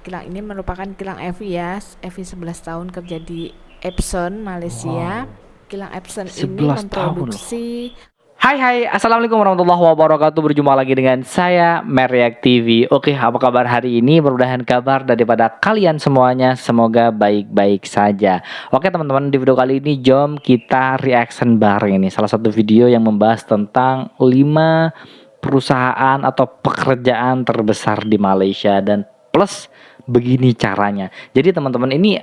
kilang ini merupakan kilang Evi ya. Evi 11 tahun kerja di Epson, Malaysia. Kilang Epson ini 11 tahun loh. memproduksi. Hai, assalamualaikum warahmatullahi wabarakatuh. Berjumpa lagi dengan saya Meriak TV. Oke, apa kabar hari ini? Mudah-mudahan kabar daripada kalian semuanya semoga baik-baik saja. Oke teman-teman, di video kali ini jom kita reaction bareng ini. Salah satu video yang membahas tentang 5 perusahaan atau pekerjaan terbesar di Malaysia dan plus begini caranya. Jadi teman-teman, ini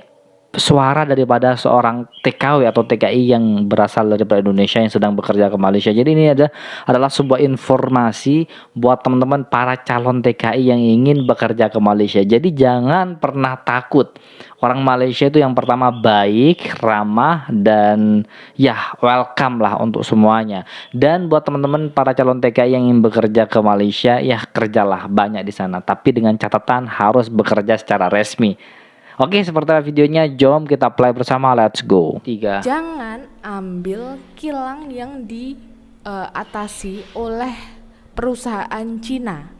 suara daripada seorang TKW atau TKI yang berasal daripada Indonesia yang sedang bekerja ke Malaysia. Jadi ini adalah sebuah informasi buat teman-teman para calon TKI yang ingin bekerja ke Malaysia. Jadi jangan pernah takut. Orang Malaysia itu yang pertama baik, ramah, dan ya welcome lah untuk semuanya. Dan buat teman-teman para calon TKI yang ingin bekerja ke Malaysia, ya kerjalah banyak di sana. Tapi dengan catatan harus bekerja secara resmi. Oke, seperti videonya, jom kita play bersama, let's go. 3. Jangan ambil kilang yang diatasi oleh perusahaan Cina.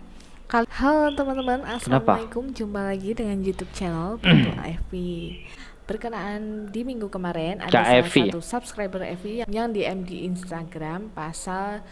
Halo teman-teman, assalamualaikum. Jumpa lagi dengan YouTube channel Putu Evi. Berkenaan di minggu kemarin ada salah satu subscriber Evi yang DM di Instagram pasal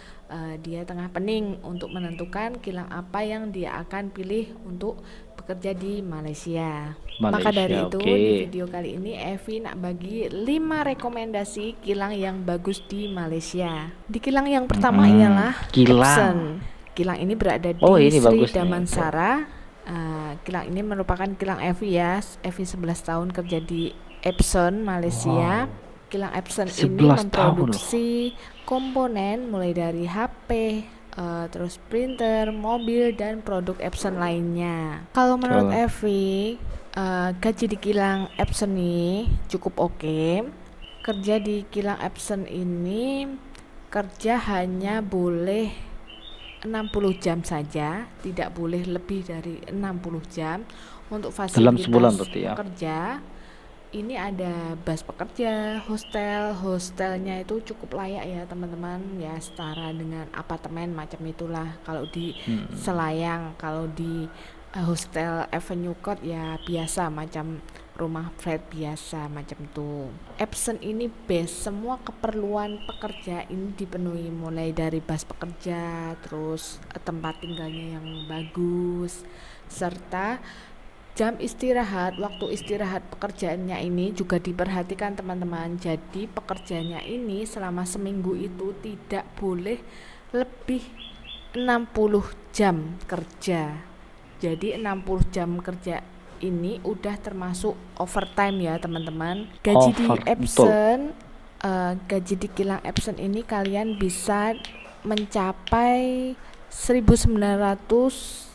dia tengah pening untuk menentukan kilang apa yang dia akan pilih untuk bekerja di Malaysia. Maka dari itu di video kali ini Evi nak bagi 5 rekomendasi kilang yang bagus di Malaysia. Di kilang yang pertama ialah Epson. Kilang ini berada di Sri Damansara. Kilang ini merupakan kilang Evi ya. Evi 11 tahun kerja di Epson, Malaysia. Kilang Epson ini memproduksi komponen mulai dari HP, terus printer, mobil, dan produk Epson lainnya. Kalau menurut Evi, gaji di kilang Epson ini cukup oke. Kerja di kilang Epson ini kerja hanya boleh 60 jam saja, tidak boleh lebih dari 60 jam. Untuk fasilitas dalam sebulan kerja ini ada bus pekerja, hostelnya itu cukup layak ya teman-teman, ya setara dengan apartemen macam itulah kalau di Selayang. Kalau di hostel Avenue Court ya biasa macam rumah flat biasa macam itu. Epson ini base, semua keperluan pekerja ini dipenuhi, mulai dari bus pekerja, terus tempat tinggalnya yang bagus, serta jam istirahat, waktu istirahat pekerjaannya ini juga diperhatikan teman-teman. Jadi pekerjaannya ini selama seminggu itu tidak boleh lebih 60 jam kerja. Jadi 60 jam kerja ini udah termasuk overtime ya teman-teman. Gaji di Epson, gaji di kilang Epson ini kalian bisa mencapai 1.900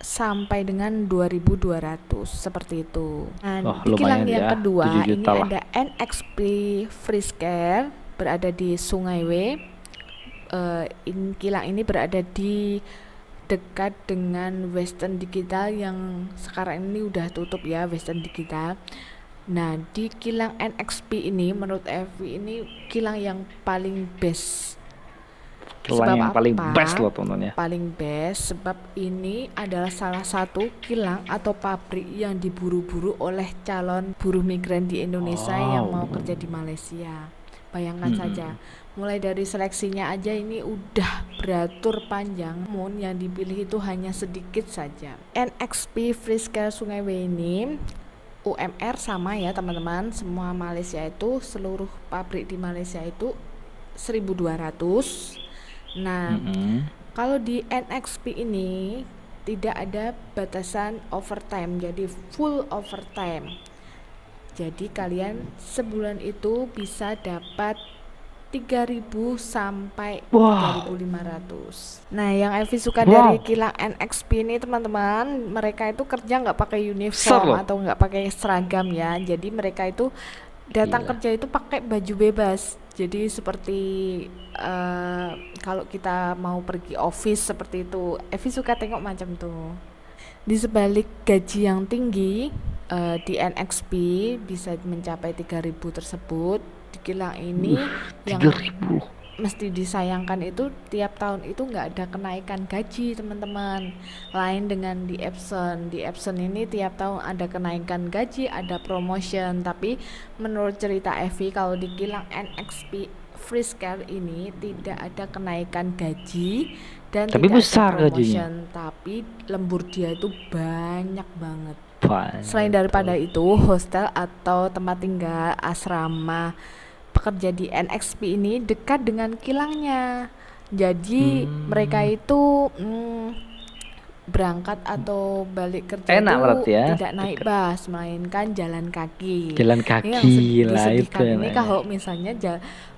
sampai dengan 2.200 seperti itu. Nah, di kilang yang kedua ini ada NXP Freescare, berada di Sungai W. Kilang ini berada di dekat dengan Western Digital yang sekarang ini udah tutup ya, Western Digital. Nah, di kilang NXP ini menurut Evi ini kilang yang paling best. Kilang yang paling best loh teman-teman ya. Paling best sebab ini adalah salah satu kilang atau pabrik yang diburu-buru oleh calon buruh migran di Indonesia yang mau kerja di Malaysia. Bayangkan saja, mulai dari seleksinya aja ini udah beratur panjang, namun yang dipilih itu hanya sedikit saja. NXP Freescare Sungai W ini UMR sama ya teman-teman, semua Malaysia itu, seluruh pabrik di Malaysia itu 1.200. Nah, kalau di NXP ini tidak ada batasan overtime, jadi full overtime. Jadi kalian sebulan itu bisa dapat 3.000 sampai 3.500. Nah, yang Evi suka dari kilang NXP ini teman-teman, mereka itu kerja nggak pakai uniform atau nggak pakai seragam ya. Jadi mereka itu datang kerja itu pakai baju bebas. Jadi seperti kalau kita mau pergi office seperti itu. Evi suka tengok macam tuh. Di sebalik gaji yang tinggi di NXP bisa mencapai 3.000 tersebut, di kilang ini yang mesti disayangkan itu tiap tahun itu nggak ada kenaikan gaji teman-teman. Lain dengan di Epson. Di Epson ini tiap tahun ada kenaikan gaji, ada promotion. Tapi menurut cerita Evi, kalau di kilang NXP Freescale ini tidak ada kenaikan gaji dan Tapi tidak besar ada gajinya. promotion. Tapi lembur dia itu banyak banget. Banyak Selain daripada itu, hostel atau tempat tinggal asrama pekerja di NXP ini dekat dengan kilangnya. Jadi mereka itu berangkat atau balik kerja Enak itu berarti ya, tidak naik dekat. bus, melainkan jalan kaki. Jalan Ini yang kaki lah itu disedihkan ini enaknya. kalau misalnya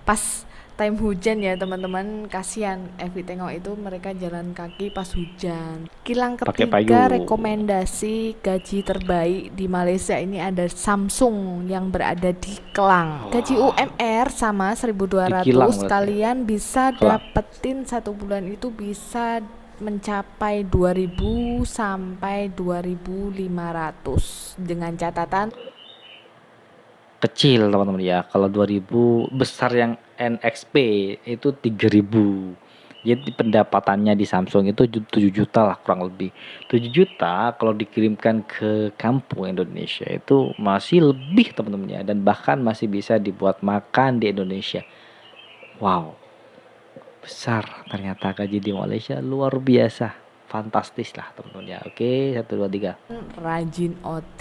pas time hujan ya teman-teman, kasihan Evi tengok itu mereka jalan kaki pas hujan. Kilang Pakai ketiga payung. rekomendasi gaji terbaik di Malaysia ini ada Samsung yang berada di Kelang. Gaji UMR sama 1.200, Di Kilang berarti. kalian bisa Kelang. dapetin satu bulan itu bisa mencapai 2.000 sampai 2.500 dengan catatan Kecil teman-teman ya. Kalau 2000 besar yang NXP itu 3000. Jadi pendapatannya di Samsung itu 7 juta lah kurang lebih. 7 juta kalau dikirimkan ke kampung Indonesia itu masih lebih teman-teman ya, dan bahkan masih bisa dibuat makan di Indonesia. Wow. Besar ternyata gaji di Malaysia, luar biasa. Fantastis lah teman-teman ya. Oke, 1 2 3. rajin OT.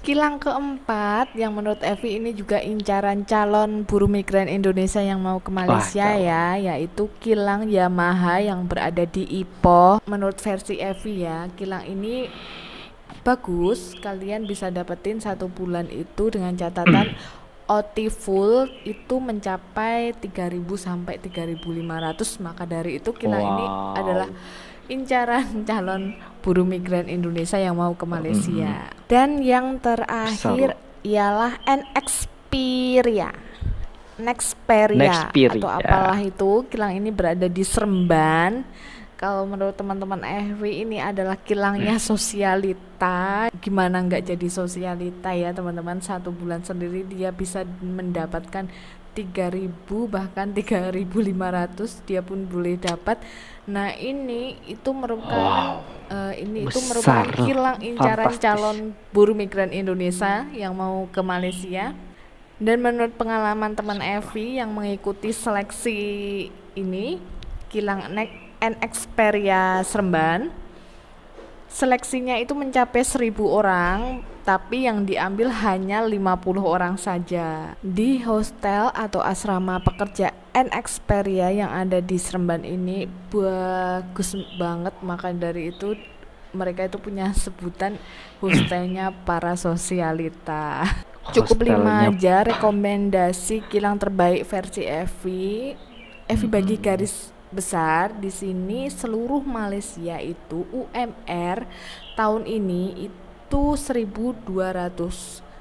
Kilang keempat yang menurut Evi ini juga incaran calon buruh migran Indonesia yang mau ke Malaysia calon. ya, yaitu kilang Yamaha yang berada di Ipoh. Menurut versi Evi ya, kilang ini bagus, kalian bisa dapetin satu bulan itu dengan catatan OT full itu mencapai 3.000 sampai 3.500. Maka dari itu kilang ini Wow. adalah incaran calon buruh migran Indonesia yang mau ke Malaysia. Dan yang terakhir ialah Nexperia. Nexperia. Atau apalah itu. Kilang ini berada di Seremban. Kalau menurut teman-teman Evi ini adalah kilangnya sosialita. Gimana nggak jadi sosialita ya teman-teman, satu bulan sendiri dia bisa mendapatkan 3.000 bahkan 3.500 dia pun boleh dapat. Nah ini itu merupakan itu besar merupakan loh, kilang incaran fantastis. calon buruh migran Indonesia yang mau ke Malaysia. Dan menurut pengalaman teman Evi yang mengikuti seleksi ini, kilang NXperia Seremban, seleksinya itu mencapai 1.000 orang, tapi yang diambil hanya 50 orang saja. Di hostel atau asrama pekerja NXperia yang ada di Seremban ini bagus banget, maka dari itu mereka itu punya sebutan hostelnya para sosialita. Cukup 5 aja rekomendasi kilang terbaik versi Evi. Evi bagi garis besar di sini seluruh Malaysia itu UMR tahun ini itu 1.200.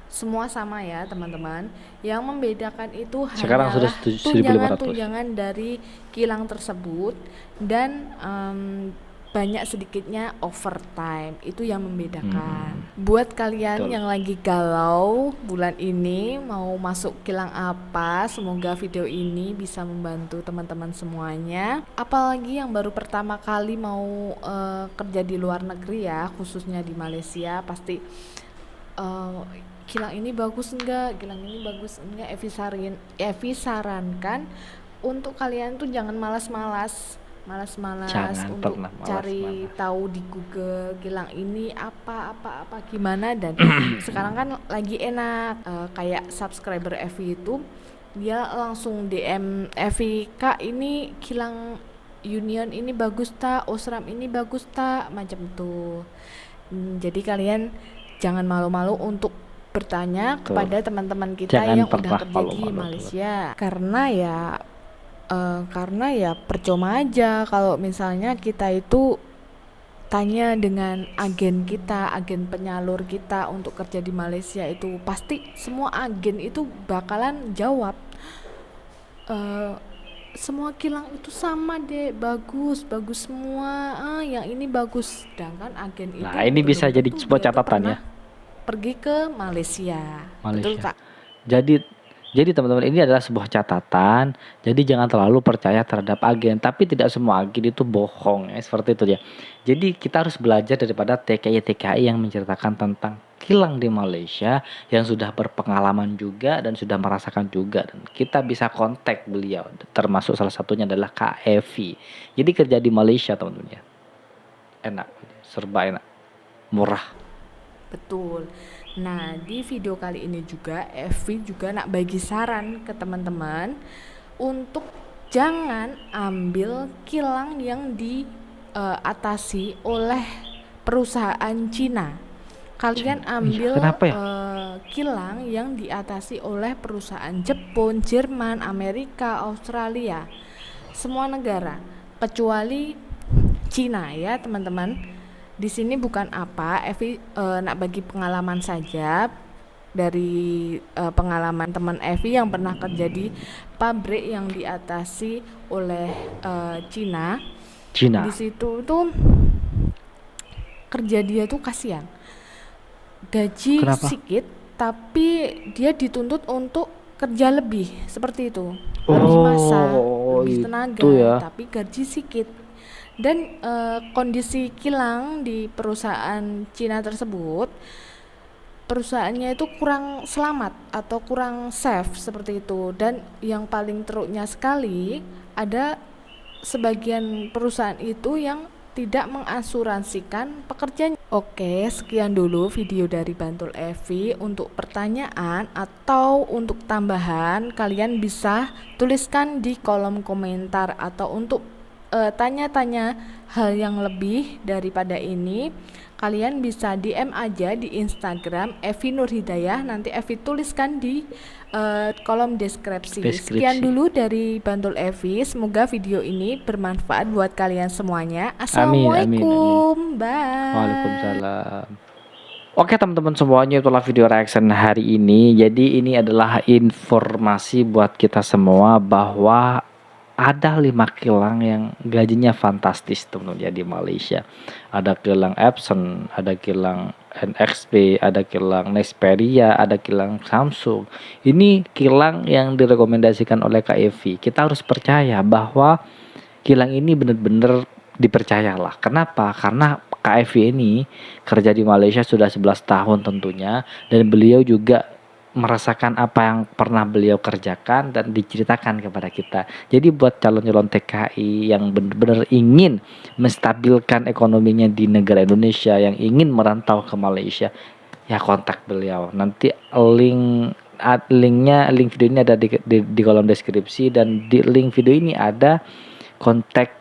Semua sama ya teman-teman. Yang membedakan itu Sekarang sudah hanyalah 1.500. tunjangan dari kilang tersebut dan banyak sedikitnya overtime, itu yang membedakan. Buat kalian Betul. yang lagi galau bulan ini mau masuk kilang apa, semoga video ini bisa membantu teman-teman semuanya. Apalagi yang baru pertama kali mau kerja di luar negeri ya, khususnya di Malaysia, pasti kilang ini bagus enggak, kilang ini bagus enggak. Evi sarankan untuk kalian tuh jangan malas-malas Jangan untuk pernah cari malas-malas. tahu di Google kilang ini apa gimana. Dan sekarang kan lagi enak, kayak subscriber Evi itu dia langsung DM Evi, "Kak, ini kilang Union ini bagus tak, Osram ini bagus tak," macam itu. Jadi kalian jangan malu-malu untuk bertanya Betul. kepada teman-teman kita Jangan yang udah pernah kerja di malu-malu. Malaysia, karena ya percuma aja kalau misalnya kita itu tanya dengan agen kita, agen penyalur kita untuk kerja di Malaysia, itu pasti semua agen itu bakalan jawab, semua kilang itu sama deh, bagus semua, yang ini bagus. Sedangkan agen itu Nah, ini bisa belum jadi tentu sebuah dia tuh catatan pernah ya. pergi ke Malaysia. Betul Malaysia. Kak? Jadi Jadi teman-teman, ini adalah sebuah catatan. Jadi jangan terlalu percaya terhadap agen, tapi tidak semua agen itu bohong ya, seperti itu ya. Jadi kita harus belajar daripada TKI yang menceritakan tentang kilang di Malaysia yang sudah berpengalaman juga dan sudah merasakan juga, dan kita bisa kontak beliau, termasuk salah satunya adalah Kak Evi. Jadi kerja di Malaysia teman-teman ya, enak, serba enak, murah. Betul. Nah, di video kali ini juga Evi juga nak bagi saran ke teman-teman untuk jangan ambil kilang yang diatasi oleh perusahaan Cina. Kalian ambil Kenapa ya? kilang yang diatasi oleh perusahaan Jepun, Jerman, Amerika, Australia, semua negara kecuali Cina ya teman-teman. Di sini bukan apa, Evi nak bagi pengalaman saja dari pengalaman teman Evi yang pernah kerja di pabrik yang diatasi oleh Cina. Di situ tuh kerja dia tuh kasihan, gaji sedikit tapi dia dituntut untuk kerja lebih, seperti itu, lebih masa, lebih tenaga ya. Tapi gaji sedikit. Dan kondisi kilang di perusahaan Cina tersebut, perusahaannya itu kurang selamat atau kurang safe seperti itu. Dan yang paling teruknya sekali, ada sebagian perusahaan itu yang tidak mengasuransikan pekerjanya. Oke, sekian dulu video dari Bantul Evi. Untuk pertanyaan atau untuk tambahan, kalian bisa tuliskan di kolom komentar, atau untuk tanya-tanya hal yang lebih daripada ini, kalian bisa DM aja di Instagram Evi Nur Hidayah. Nanti Evi tuliskan di kolom deskripsi. Sekian dulu dari Bantul Evi. Semoga video ini bermanfaat buat kalian semuanya. Assalamualaikum. Amin. Bye. Waalaikumsalam. Oke teman-teman semuanya, itulah video reaction hari ini. Jadi ini adalah informasi buat kita semua bahwa ada 5 kilang yang gajinya fantastis teman-teman ya di Malaysia. Ada kilang Epson, ada kilang NXP, ada kilang Nesperia, ada kilang Samsung. Ini kilang yang direkomendasikan oleh Kak Evi. Kita harus percaya bahwa kilang ini benar-benar dipercayalah. Kenapa? Karena Kak Evi ini kerja di Malaysia sudah 11 tahun tentunya, dan beliau juga merasakan apa yang pernah beliau kerjakan dan diceritakan kepada kita. Jadi buat calon-calon TKI yang benar-benar ingin menstabilkan ekonominya di negara Indonesia, yang ingin merantau ke Malaysia, ya kontak beliau. Nanti link video ini ada di kolom deskripsi, dan di link video ini ada kontak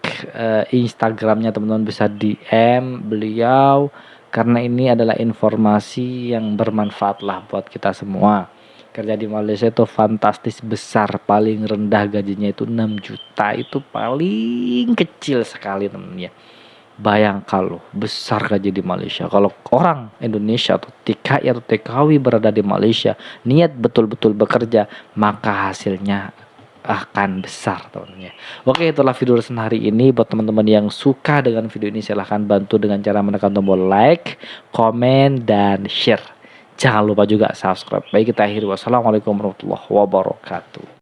Instagramnya, teman-teman bisa DM beliau. Karena ini adalah informasi yang bermanfaat lah buat kita semua. Kerja di Malaysia itu fantastis besar. Paling rendah gajinya itu 6 juta. Itu paling kecil sekali teman-teman ya. Bayangkan loh, besar gaji di Malaysia. Kalau orang Indonesia atau TKI atau TKW berada di Malaysia, niat betul-betul bekerja, maka hasilnya akan besar teman-teman ya. Oke, itulah video reaction hari ini. Buat teman-teman yang suka dengan video ini, silahkan bantu dengan cara menekan tombol like, komen, dan share. Jangan lupa juga subscribe. Baik, kita akhiri. Wassalamualaikum warahmatullahi wabarakatuh.